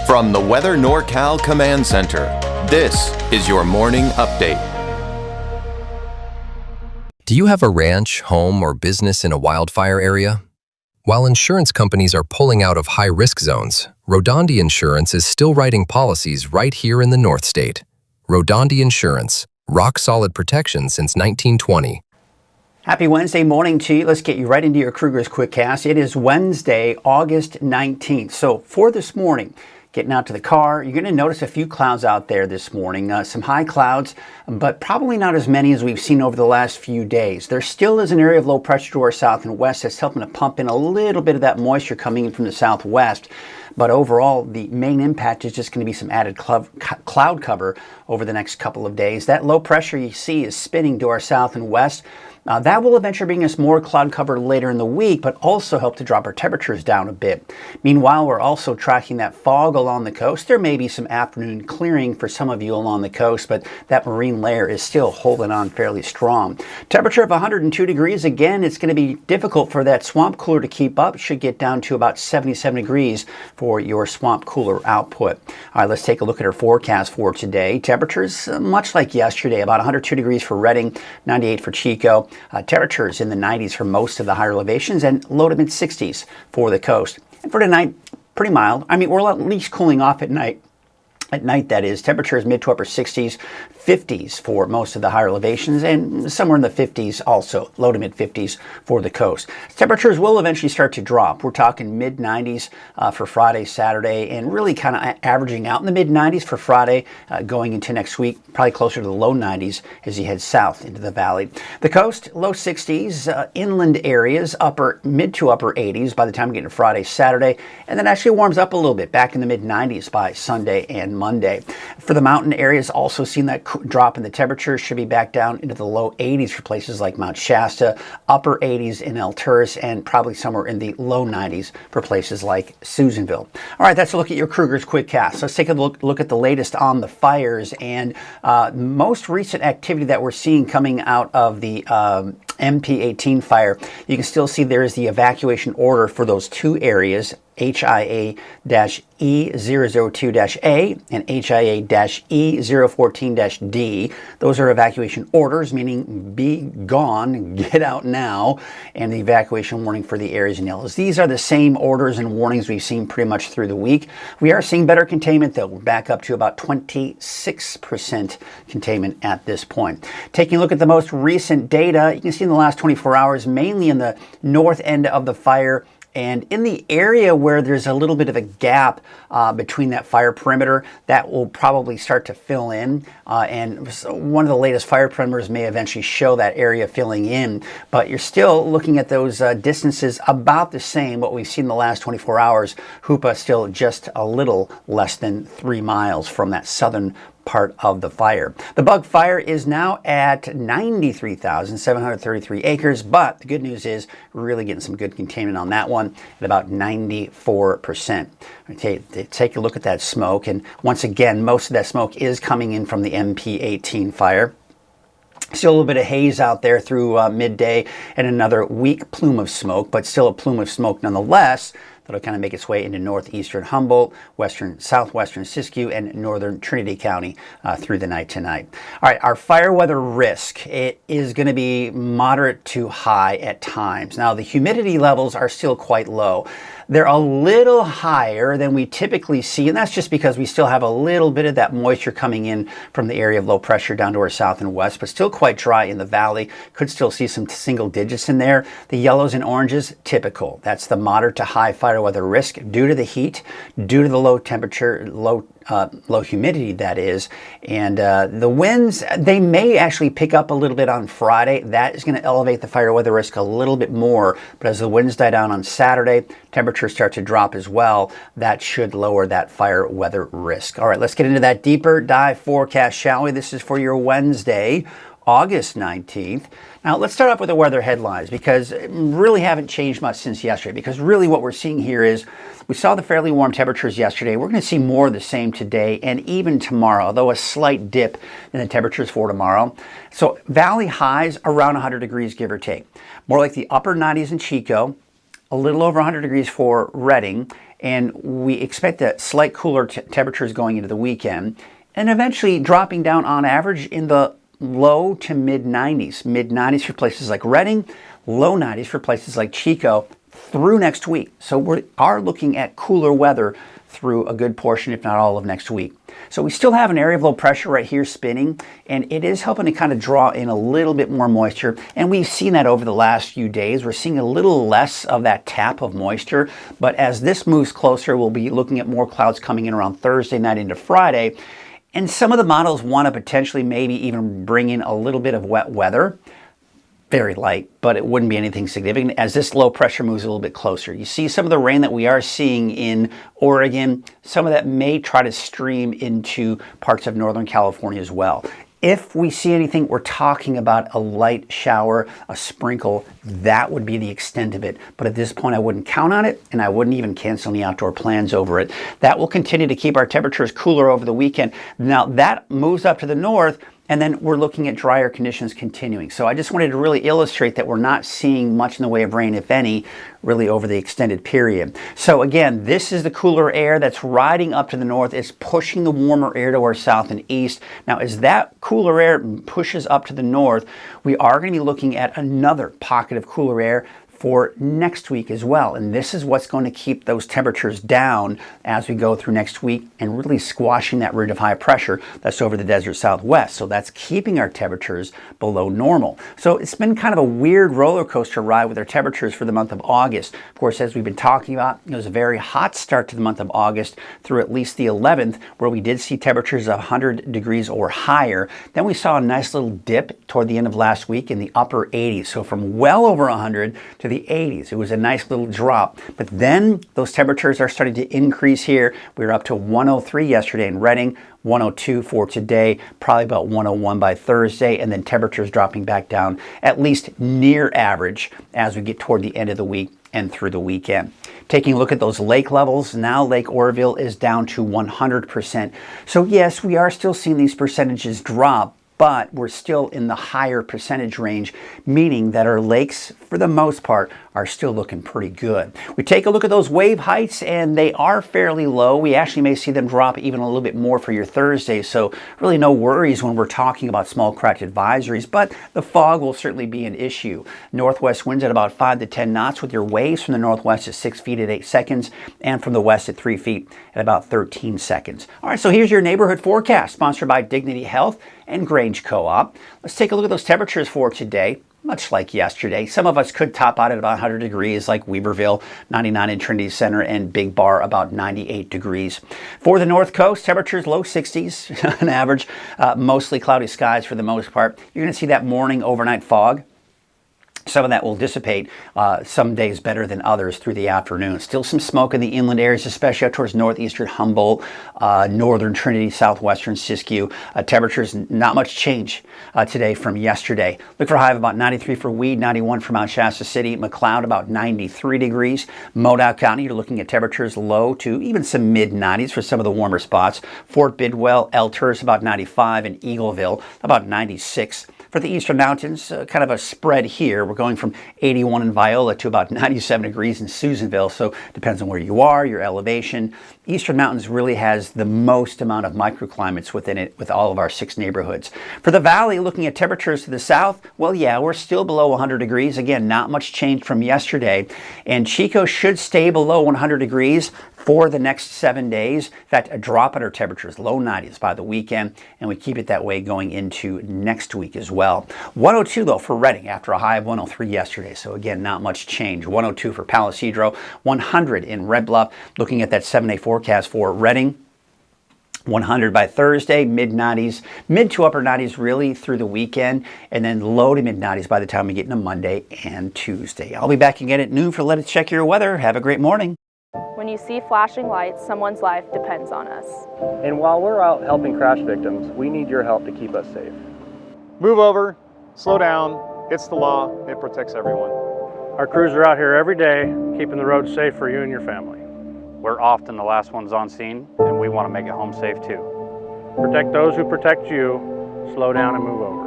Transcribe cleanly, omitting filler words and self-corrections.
From the Weather NorCal Command Center, this is your morning update. Do you have a ranch, home, or business in a wildfire area? While insurance companies are pulling out of high-risk zones, Rodondi Insurance is still writing policies right here in the North State. Rodondi Insurance, rock-solid protection since 1920. Happy Wednesday morning to you. Let's get you right into your Krueger's Quickcast. It is Wednesday, August 19th. So for this morning, getting out to the car, you're going to notice a few clouds out there this morning. Some high clouds, but probably not as many as we've seen over the last few days. There still is an area of low pressure to our south and west that's helping to pump in a little bit of that moisture coming in from the southwest. But overall, the main impact is just going to be some added cloud cover over the next couple of days. That low pressure you see is spinning to our south and west. That will eventually bring us more cloud cover later in the week, but also help to drop our temperatures down a bit. Meanwhile, we're also tracking that fog along the coast. There may be some afternoon clearing for some of you along the coast, but that marine layer is still holding on fairly strong. Temperature of 102 degrees. Again, it's going to be difficult for that swamp cooler to keep up. It should get down to about 77 degrees for your swamp cooler output. All right, let's take a look at our forecast for today. Temperatures, much like yesterday, about 102 degrees for Redding, 98 for Chico. Temperatures in the 90s for most of the higher elevations and low to mid 60s for the coast. And for tonight, pretty mild. I mean, we're at least cooling off at night. At night, that is. Temperatures mid to upper 60s, 50s for most of the higher elevations, and somewhere in the 50s also, low to mid 50s for the coast. Temperatures will eventually start to drop. We're talking mid 90s for Friday, Saturday, and really kind of averaging out in the mid 90s for Friday going into next week, probably closer to the low 90s as you head south into the valley. The coast, low 60s, inland areas, mid to upper 80s by the time we get to Friday, Saturday, and then actually warms up a little bit back in the mid 90s by Sunday and Monday. For the mountain areas, also seeing that drop in the temperature, should be back down into the low 80s for places like Mount Shasta, upper 80s in Alturas, and probably somewhere in the low 90s for places like Susanville. All right, that's a look at your Krueger's Quickcast. Let's take a look at the latest on the fires and most recent activity that we're seeing coming out of the MP18 fire. You can still see there is the evacuation order for those two areas, HIA-E002-A and HIA-E014-D. Those are evacuation orders, meaning be gone, get out now, and the evacuation warning for the areas in yellows. These are the same orders and warnings we've seen pretty much through the week. We are seeing better containment, though. We're back up to about 26% containment at this point. Taking a look at the most recent data, you can see in the last 24 hours, mainly in the north end of the fire, and in the area where there's a little bit of a gap between that fire perimeter, that will probably start to fill in. And one of the latest fire perimeters may eventually show that area filling in. But you're still looking at those distances about the same, what we've seen in the last 24 hours. Hoopa still just a little less than 3 miles from that southern part of the fire. The bug fire is now at 93,733 acres, but the good news is we're really getting some good containment on that one at about 94%. Okay, take a look at that smoke, and once again, most of that smoke is coming in from the MP18 fire. Still a little bit of haze out there through midday and another weak plume of smoke, but still a plume of smoke nonetheless. That'll kind of make its way into northeastern Humboldt, southwestern Siskiyou, and northern Trinity County through the night tonight. All right, our fire weather risk, it is going to be moderate to high at times. Now, the humidity levels are still quite low. They're a little higher than we typically see, and that's just because we still have a little bit of that moisture coming in from the area of low pressure down to our south and west, but still quite dry in the valley. Could still see some single digits in there. The yellows and oranges, typical. That's the moderate to high fire weather risk due to the heat, due to the low temperature, low humidity, that is. And the winds, they may actually pick up a little bit on Friday. That is going to elevate the fire weather risk a little bit more. But as the winds die down on Saturday, temperatures start to drop as well. That should lower that fire weather risk. All right, let's get into that deeper dive forecast, shall we? This is for your Wednesday, August 19th. Now, let's start off with the weather headlines, because really haven't changed much since yesterday, because really what we're seeing here is we saw the fairly warm temperatures yesterday. We're going to see more of the same today and even tomorrow, though a slight dip in the temperatures for tomorrow. So valley highs around 100 degrees, give or take. More like the upper 90s in Chico, a little over 100 degrees for Redding, and we expect a slight cooler temperatures going into the weekend, and eventually dropping down on average in the low to mid 90s. Mid 90s for places like Redding, low 90s for places like Chico through next week. So we are looking at cooler weather through a good portion, if not all of next week. So we still have an area of low pressure right here spinning, and it is helping to kind of draw in a little bit more moisture. And we've seen that over the last few days. We're seeing a little less of that tap of moisture, but as this moves closer, we'll be looking at more clouds coming in around Thursday night into Friday. And some of the models want to potentially maybe even bring in a little bit of wet weather. Very light, but it wouldn't be anything significant as this low pressure moves a little bit closer. You see some of the rain that we are seeing in Oregon, some of that may try to stream into parts of Northern California as well. If we see anything, we're talking about a light shower, a sprinkle, that would be the extent of it. But at this point, I wouldn't count on it, and I wouldn't even cancel any outdoor plans over it. That will continue to keep our temperatures cooler over the weekend. Now, that moves up to the north, and then we're looking at drier conditions continuing. So I just wanted to really illustrate that we're not seeing much in the way of rain, if any, really over the extended period. So again, this is the cooler air that's riding up to the north. It's pushing the warmer air to our south and east. Now, as that cooler air pushes up to the north, we are going to be looking at another pocket of cooler air for next week as well. And this is what's going to keep those temperatures down as we go through next week and really squashing that ridge of high pressure that's over the desert southwest. So that's keeping our temperatures below normal. So it's been kind of a weird roller coaster ride with our temperatures for the month of August. Of course, as we've been talking about, it was a very hot start to the month of August through at least the 11th, where we did see temperatures of 100 degrees or higher. Then we saw a nice little dip toward the end of last week in the upper 80s. So from well over 100 to the 80s. It was a nice little drop, but then those temperatures are starting to increase here. We were up to 103 yesterday in Redding, 102 for today, probably about 101 by Thursday, and then temperatures dropping back down at least near average as we get toward the end of the week and through the weekend. Taking a look at those lake levels, now Lake Oroville is down to 100%. So yes, we are still seeing these percentages drop, but we're still in the higher percentage range, meaning that our lakes, for the most part, are still looking pretty good. We take a look at those wave heights, and they are fairly low. We actually may see them drop even a little bit more for your Thursday, so really no worries when we're talking about small craft advisories, but the fog will certainly be an issue. Northwest winds at about 5 to 10 knots, with your waves from the northwest at 6 feet at 8 seconds, and from the west at 3 feet at about 13 seconds. All right, so here's your neighborhood forecast, sponsored by Dignity Health and Grange Co-op. Let's take a look at those temperatures for today. Much like yesterday, some of us could top out at about 100 degrees, like Weaverville, 99 in Trinity Center, and Big Bar, about 98 degrees. For the North Coast, temperatures low 60s on average, mostly cloudy skies for the most part. You're going to see that morning overnight fog. Some of that will dissipate some days better than others through the afternoon. Still some smoke in the inland areas, especially out towards northeastern Humboldt, northern Trinity, southwestern Siskiyou. Temperatures, not much change today from yesterday. Look for a high of about 93 for Weed, 91 for Mount Shasta City. McLeod, about 93 degrees. Modoc County, you're looking at temperatures low to even some mid-90s for some of the warmer spots. Fort Bidwell, Elmhurst, about 95, and Eagleville, about 96. For the Eastern Mountains, kind of a spread here. We're going from 81 in Viola to about 97 degrees in Susanville, so depends on where you are, your elevation. Eastern Mountains really has the most amount of microclimates within it with all of our 6 neighborhoods. For the Valley, looking at temperatures to the south, well, yeah, we're still below 100 degrees. Again, not much change from yesterday. And Chico should stay below 100 degrees for the next 7 days. In fact, a drop in our temperatures, low 90s by the weekend, and we keep it that way going into next week as well. 102 though for Redding after a high of 103 yesterday. So again, not much change. 102 for Palo Cedro, 100 in Red Bluff. Looking at that 7-day forecast for Redding, 100 by Thursday, mid-90s, mid to upper 90s really through the weekend, and then low to mid-90s by the time we get into Monday and Tuesday. I'll be back again at noon for Let's Check Your Weather. Have a great morning. When you see flashing lights, someone's life depends on us. And while we're out helping crash victims, we need your help to keep us safe. Move over, slow down, it's the law, it protects everyone. Our crews are out here every day, keeping the roads safe for you and your family. We're often the last ones on scene, and we want to make it home safe too. Protect those who protect you, slow down and move over.